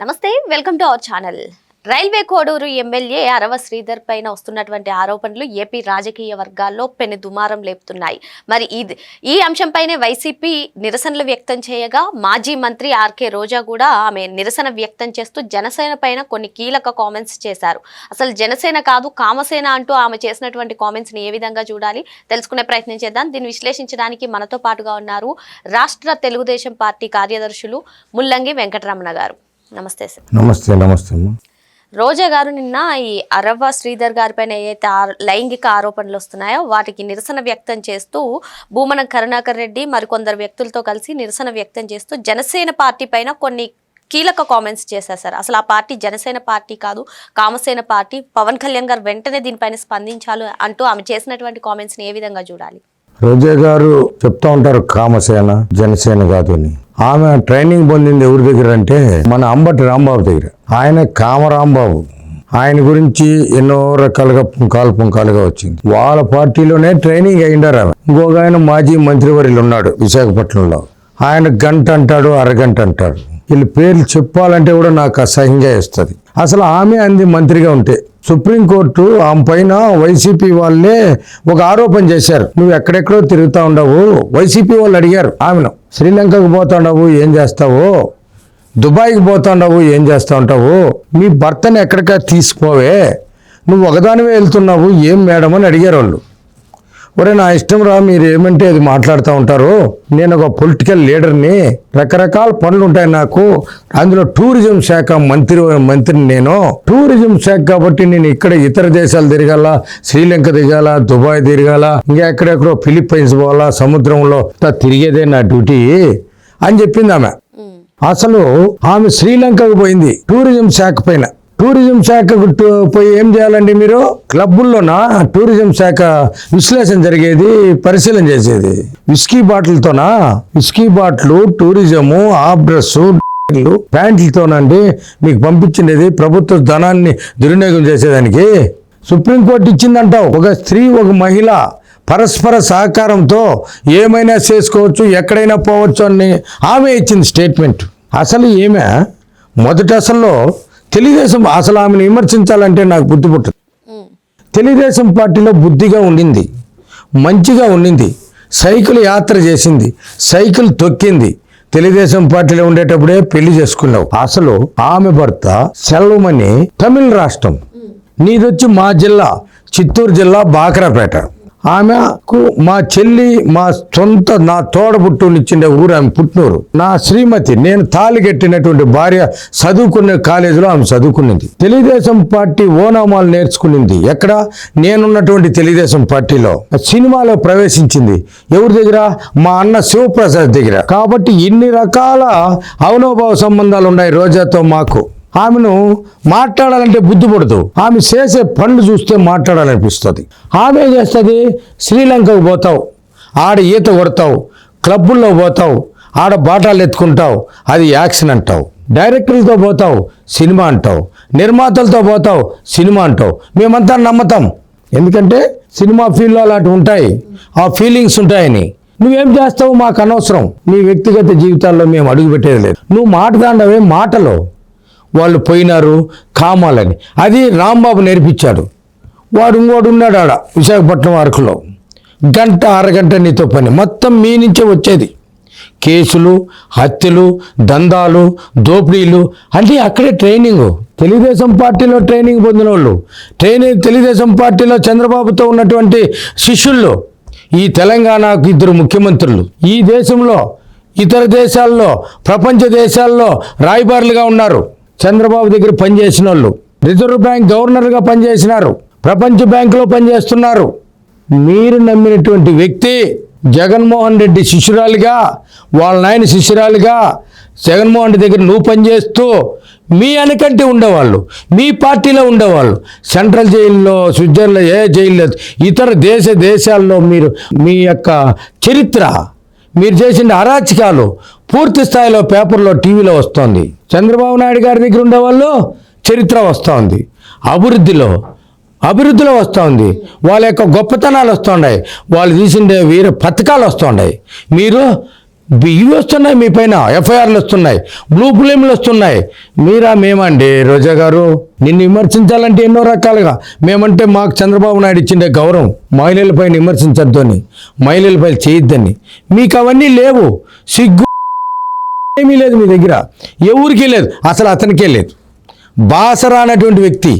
నమస్తే welcome to our channel. Railway Koduru MLA Arava Sridhar పైన వస్తున్నటువంటి ఆరోపణలు ఏపీ రాజకీయ వర్గాల్లో పెను దుమారం లేపుతున్నాయి. మరి ఈ అంశంపైనే వైసీపీ నిరసనలు వ్యక్తం చేయగా మాజీ మంత్రి ఆర్కే రోజా కూడా ఆమె నిరసన వ్యక్తం చేస్తూ జనసేన పైన కొన్ని కీలక కామెంట్స్ చేశారు. అసలు జనసేన కాదు కామసేన అంటూ ఆమె చేసినటువంటి కామెంట్స్ని ఏ విధంగా చూడాలి తెలుసుకునే ప్రయత్నం చేద్దాం. దీన్ని విశ్లేషించడానికి మనతో పాటుగా ఉన్నారు రాష్ట్ర తెలుగుదేశం పార్టీ కార్యదర్శులు ముల్లంగి వెంకటరమణ గారు. నమస్తే సార్. నమస్తే. నమస్తే. రోజా గారు నిన్న ఈ అరవ శ్రీధర్ గారి పైన ఏదైతే లైంగిక ఆరోపణలు వస్తున్నాయో వాటికి నిరసన వ్యక్తం చేస్తూ భూమన కరుణాకర్ రెడ్డి మరికొందరు వ్యక్తులతో కలిసి నిరసన వ్యక్తం చేస్తూ జనసేన పార్టీ పైన కొన్ని కీలక కామెంట్స్ చేశారు సార్. అసలు ఆ పార్టీ జనసేన పార్టీ కాదు కామసేన పార్టీ. పవన్ కళ్యాణ్ గారు వెంటనే దీనిపైన స్పందించాలి అంటూ ఆమె చేసినటువంటి కామెంట్స్ని ఏ విధంగా చూడాలి? రోజా గారు చెప్తా ఉంటారు కామసేన జనసేన కాదు అని. ఆమె ట్రైనింగ్ పొందింది ఎవరి దగ్గర అంటే మన అంబటి రాంబాబు దగ్గర. ఆయన కామరాంబాబు. ఆయన గురించి ఎన్నో రకాలుగా పుంకాలుగా వచ్చింది. వాళ్ళ పార్టీలోనే ట్రైనింగ్ అయిండారు ఆమె. ఇంకొక ఆయన మాజీ మంత్రివర్యులు ఉన్నాడు విశాఖపట్నంలో. ఆయన గంట అంటాడు, అరగంట అంటాడు. వీళ్ళు పేర్లు చెప్పాలంటే కూడా నాకు అసహ్యంగా వేస్తుంది. అసలు ఆమె అంది మంత్రిగా ఉంటే సుప్రీంకోర్టు ఆమె పైన వైసీపీ వాళ్ళే ఒక ఆరోపణ చేశారు. నువ్వు ఎక్కడెక్కడో తిరుగుతూ ఉండవు. వైసీపీ వాళ్ళు అడిగారు ఆమెను, శ్రీలంకకు పోతాండవు ఏం చేస్తావు, దుబాయ్కి పోతాండవు ఏం చేస్తూ ఉంటావు, మీ భర్తను ఎక్కడికా తీసుకోవే, నువ్వు ఒకదానివే వెళ్తున్నావు ఏం మేడం అని అడిగారు వాళ్ళు. ఒరే నా ఇష్టం రా, మీరు ఏమంటే అది మాట్లాడుతూ ఉంటారు. నేను ఒక పొలిటికల్ లీడర్ని, రకరకాల పనులు ఉంటాయి నాకు. అందులో టూరిజం శాఖ మంత్రిని నేను. టూరిజం శాఖ కాబట్టి నేను ఇక్కడ ఇతర దేశాలు తిరగాల, శ్రీలంక తిరగాల, దుబాయ్ తిరగాల, ఇంకా ఎక్కడెక్కడో ఫిలిప్పైన్స్ పోవాలా, సముద్రంలో తిరిగేదే నా డ్యూటీ అని చెప్పింది ఆమె. అసలు ఆమె శ్రీలంకకు పోయింది టూరిజం శాఖ పైన. టూరిజం శాఖకు పోయి ఏం చేయాలండి మీరు? క్లబ్బుల్లోనా టూరిజం శాఖ విశ్లేషణ జరిగేది, పరిశీలన చేసేది? విస్కీ బాటిల్తోనా? Whisky bottle tourism, half dress, ప్యాంట్లతోనండి మీకు పంపించిండేది ప్రభుత్వ ధనాన్ని దుర్వినియోగం చేసేదానికి. సుప్రీంకోర్టు ఇచ్చిందంటావు. ఒక స్త్రీ ఒక మహిళ పరస్పర సహకారంతో ఏమైనా చేసుకోవచ్చు, ఎక్కడైనా పోవచ్చు అని ఆమె ఇచ్చింది స్టేట్మెంట్. అసలు ఏమే మొదటి అసలు తెలుగుదేశం అసలు ఆమెను విమర్శించాలంటే నాకు బుద్ధి పుట్టదు. తెలుగుదేశం పార్టీలో బుద్ధిగా ఉండింది, మంచిగా ఉండింది, సైకిల్ యాత్ర చేసింది, సైకిల్ తొక్కింది. తెలుగుదేశం పార్టీలో ఉండేటప్పుడే పెళ్లి చేసుకున్నావు. అసలు ఆమె భర్త సెల్వమణి తమిళ రాష్ట్రం, నీదొచ్చి మా జిల్లా చిత్తూరు జిల్లా బాక్రాపేట. ఆమెకు మా చెల్లి మా సొంత నా తోడబుట్టునిచ్చిండే ఊరు ఆమె పుట్టినూరు. నా శ్రీమతి నేను తాళి కట్టినటువంటి భార్య చదువుకునే కాలేజీలో ఆమె చదువుకున్నది. తెలుగుదేశం పార్టీ ఓనామాలు నేర్చుకునింది ఎక్కడ? నేనున్నటువంటి తెలుగుదేశం పార్టీలో. సినిమాలో ప్రవేశించింది ఎవరి దగ్గర? మా అన్న శివప్రసాద్ దగ్గర. కాబట్టి ఇన్ని రకాల అవనోభావ సంబంధాలు ఉన్నాయి రోజాతో మాకు. ఆమెను మాట్లాడాలంటే బుద్ధి పడదు. ఆమె చేసే పనులు చూస్తే మాట్లాడాలనిపిస్తుంది. ఆమె ఏం చేస్తుంది? శ్రీలంకకు పోతావు, ఆడ ఈత కొడతావు, క్లబ్బుల్లో పోతావు, ఆడ బాటాలు ఎత్తుకుంటావు, అది యాక్షన్ అంటావు. డైరెక్టర్లతో పోతావు, సినిమా అంటావు. నిర్మాతలతో పోతావు, సినిమా అంటావు. మేమంతా నమ్మతాం, ఎందుకంటే సినిమా ఫీల్డ్లో అలాంటి ఉంటాయి, ఆ ఫీలింగ్స్ ఉంటాయని. నువ్వేం చేస్తావు మాకు అనవసరం. నీ వ్యక్తిగత జీవితాల్లో మేము అడుగు పెట్టేది లేదు. నువ్వు మాట్లాడవే మాటలో వాళ్ళు పోయినారు కామాలని. అది రాంబాబు నేర్పించాడు. వాడు ఇంకోడు ఉన్నాడు ఆడ విశాఖపట్నం అరకులో. గంట అరగంట నీతో పని మొత్తం మీ నుంచే వచ్చేది. కేసులు, హత్యలు, దందాలు, దోపిడీలు అంటే అక్కడే ట్రైనింగ్. తెలుగుదేశం పార్టీలో ట్రైనింగ్ పొందిన వాళ్ళు, తెలుగుదేశం పార్టీలో చంద్రబాబుతో ఉన్నటువంటి శిష్యుల్లో ఈ తెలంగాణకు 2 ముఖ్యమంత్రులు, ఈ దేశంలో ఇతర దేశాల్లో ప్రపంచ దేశాల్లో రాయబారులుగా ఉన్నారు. చంద్రబాబు దగ్గర పనిచేసిన వాళ్ళు, రిజర్వ్ బ్యాంక్ గవర్నర్గా పనిచేసినారు, ప్రపంచ బ్యాంకులో పనిచేస్తున్నారు. మీరు నమ్మినటువంటి వ్యక్తి జగన్మోహన్ రెడ్డి శిష్యురాలిగా, వాళ్ళ నాయన శిష్యురాలిగా జగన్మోహన్ రెడ్డి దగ్గర నువ్వు పనిచేస్తూ మీ వెనకంటే ఉండేవాళ్ళు, మీ పార్టీలో ఉండేవాళ్ళు. సెంట్రల్ జైల్లో, స్విట్జర్లాండ్లో ఏ జైలు లేదు. ఇతర దేశాల్లో మీరు మీ యొక్క చరిత్ర, మీరు చేసిన అరాచకాలు పూర్తి స్థాయిలో పేపర్లో, టీవీలో వస్తుంది. చంద్రబాబు నాయుడు గారి దగ్గర ఉండేవాళ్ళు చరిత్ర వస్తుంది, అభివృద్ధిలో వస్తుంది, వాళ్ళ యొక్క గొప్పతనాలు వస్తున్నాయి, వాళ్ళు తీసిండే వీర పథకాలు వస్తున్నాయి. మీరు ఇవి వస్తున్నాయి, మీ పైన ఎఫ్ఐఆర్లు వస్తున్నాయి, బ్లూ ఫిలింలు వస్తున్నాయి. మీరా మేమండి రోజా గారు నిన్ను విమర్శించాలంటే ఎన్నో రకాలుగా. మేమంటే మాకు చంద్రబాబు నాయుడు ఇచ్చిండే గౌరవం, మహిళలపైన విమర్శించద్దు అని, మహిళలపై చేయొద్దని. మీకు అవన్నీ లేవు, సిగ్గు ఏమీ లేదు మీ దగ్గర, ఎవరికీ లేదు, అసలు అతనికే లేదు. బాసరా అనేటువంటి వ్యక్తి,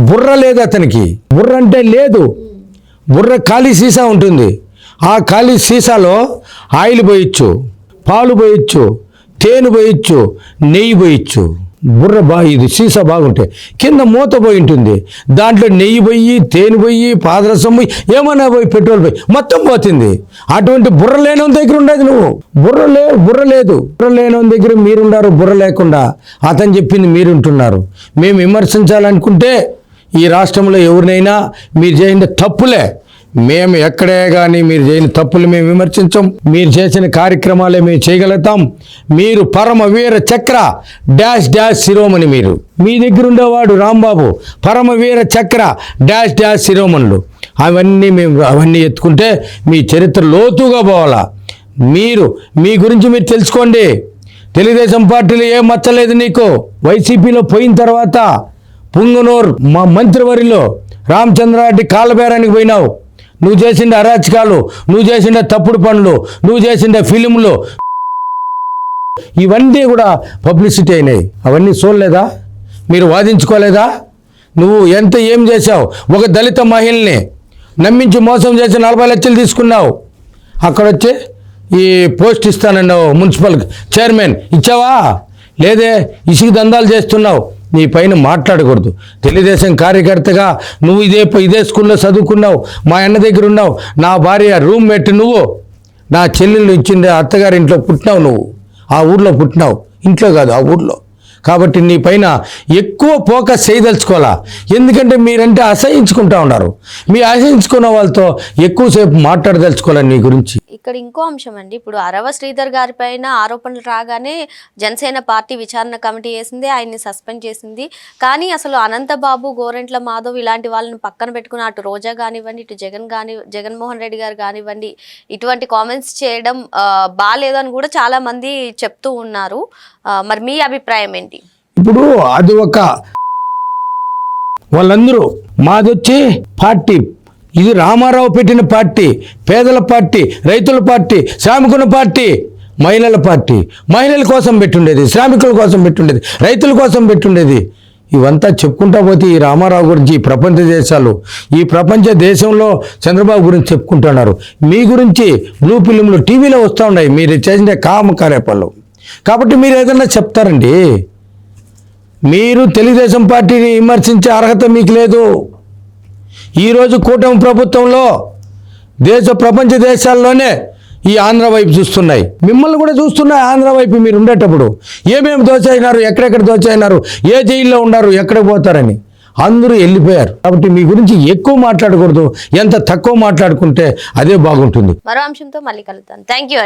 బుర్ర లేదు అతనికి, బుర్ర అంటే లేదు. బుర్ర ఖాళీ సీసా ఉంటుంది, ఆ ఖాళీ సీసాలో ఆయిల్ పోయొచ్చు, పాలు పోయొచ్చు, తేనె పోయొచ్చు, నెయ్యి పోయొచ్చు. బుర్ర ఇది సీసా బాగుంటాయి, కింద మూత పోయి ఉంటుంది, దాంట్లో నెయ్యి పోయి, తేనె పోయి, పాదరసం పోయి, ఏమన్నా పోయి, పెట్రోల్ పోయి, మొత్తం పోతుంది. అటువంటి బుర్ర లేని దగ్గర ఉండేది నువ్వు. బుర్ర లేదు. బుర్ర లేని దగ్గర మీరుండారు, బుర్ర లేకుండా. అతను చెప్పింది మీరుంటున్నారు. మేము విమర్శించాలనుకుంటే ఈ రాష్ట్రంలో ఎవరినైనా మీరు చేసిన తప్పులే, మేము ఎక్కడే కానీ మీరు చేయని తప్పులు మేము విమర్శించం. మీరు చేసిన కార్యక్రమాలే మేము చేయగలుగుతాం. మీరు పరమ వీర చక్ర డాష్ డాష్ శిరోమణి. మీరు మీ దగ్గర ఉండేవాడు రాంబాబు పరమ వీర చక్ర డాష్ డాష్ శిరోమణులు. అవన్నీ ఎత్తుకుంటే మీ చరిత్ర లోతుగా పోవాలా. మీ గురించి మీరు తెలుసుకోండి. తెలుగుదేశం పార్టీలో ఏం మచ్చలేదు నీకు. వైసీపీలో పోయిన తర్వాత పుంగనూరు మా మంత్రివర్యులో రామచంద్రారెడ్డి కాళ్ళబేరానికి పోయినావు. నువ్వు చేసిండే అరాచకాలు, నువ్వు చేసిండే తప్పుడు పనులు, నువ్వు చేసిండే ఫిలింలు, ఇవన్నీ కూడా పబ్లిసిటీ అయినాయి. అవన్నీ చూడలేదా? మీరు వాదించుకోలేదా? నువ్వు ఏం చేశావు? ఒక దళిత మహిళని నమ్మించి మోసం చేసి 40 లక్షలు తీసుకున్నావు. అక్కడ వచ్చి ఈ పోస్ట్ ఇస్తానన్నావు, మున్సిపల్ చైర్మన్ ఇచ్చావా? లేదే, ఇసుక దందాలు చేస్తున్నావు. నీ పైన మాట్లాడకూడదు. తెలుగుదేశం కార్యకర్తగా నువ్వు ఇదే స్కూల్లో చదువుకున్నావు, మా అన్న దగ్గర ఉన్నావు, నా భార్య రూమ్మేట్ నువ్వు, నా చెల్లెళ్ళు ఇచ్చిండే అత్తగారి ఇంట్లో పుట్టినావు, నువ్వు ఆ ఊర్లో పుట్టినావు, ఇంట్లో కాదు ఆ ఊర్లో. కాబట్టి నీ పైన ఎక్కువ ఫోకస్ చేయదలుచుకోవాలా. ఎందుకంటే మీరంటే అసహించుకుంటా ఉన్నారు. మీ అసహించుకున్న వాళ్ళతో ఎక్కువసేపు మాట్లాడదలుచుకోవాలి నీ గురించి. ఇక్కడ ఇంకో అంశం అండి, ఇప్పుడు అరవ శ్రీధర్ గారి పైన ఆరోపణలు రాగానే జనసేన పార్టీ విచారణ కమిటీ వేసింది, ఆయన్ని సస్పెండ్ చేసింది. కానీ అసలు అనంతబాబు, గోరెంట్ల మాధవ్ ఇలాంటి వాళ్ళని పక్కన పెట్టుకుని అటు రోజా కానివ్వండి, ఇటు జగన్మోహన్ రెడ్డి గారు కానివ్వండి, ఇటువంటి కామెంట్స్ చేయడం బాగాలేదని కూడా చాలా మంది చెప్తూ ఉన్నారు. మరి మీ అభిప్రాయం ఏంటి? ఇప్పుడు అది వాళ్ళందరూ మాదొచ్చి పార్టీ, ఇది రామారావు పెట్టిన పార్టీ, పేదల పార్టీ, రైతుల పార్టీ, శ్రామికుల పార్టీ, మహిళల పార్టీ. మహిళల కోసం పెట్టుండేది, శ్రామికుల కోసం పెట్టుండేది, రైతుల కోసం పెట్టుండేది. ఇవంతా చెప్పుకుంటా పోతే ఈ రామారావు గురించి ఈ ప్రపంచ దేశాలు, ఈ ప్రపంచ దేశంలో చంద్రబాబు గురించి చెప్పుకుంటున్నారు. మీ గురించి బ్లూ ఫిలింలు టీవీలో వస్తూ ఉన్నాయి, మీరు చేసిన కార్యపాలు. కాబట్టి మీరు ఏదన్నా చెప్తారండి. మీరు తెలుగుదేశం పార్టీని విమర్శించే అర్హత మీకు లేదు. ఈరోజు కూటమి ప్రభుత్వంలో ప్రపంచ దేశాల్లోనే ఈ ఆంధ్ర వైపు చూస్తున్నాయి, మిమ్మల్ని కూడా చూస్తున్నాయి. ఆంధ్ర వైపు మీరు ఉండేటప్పుడు ఏమేమి దోచైనారు, ఎక్కడెక్కడ దోచైనారు, ఏ జైల్లో ఉన్నారు, ఎక్కడికి పోతారని అందరూ వెళ్ళిపోయారు. కాబట్టి మీ గురించి ఎక్కువ మాట్లాడకూడదు, ఎంత తక్కువ మాట్లాడుకుంటే అదే బాగుంటుంది. మరో అంశంతో మళ్ళీ కలుద్దాం. Thank you.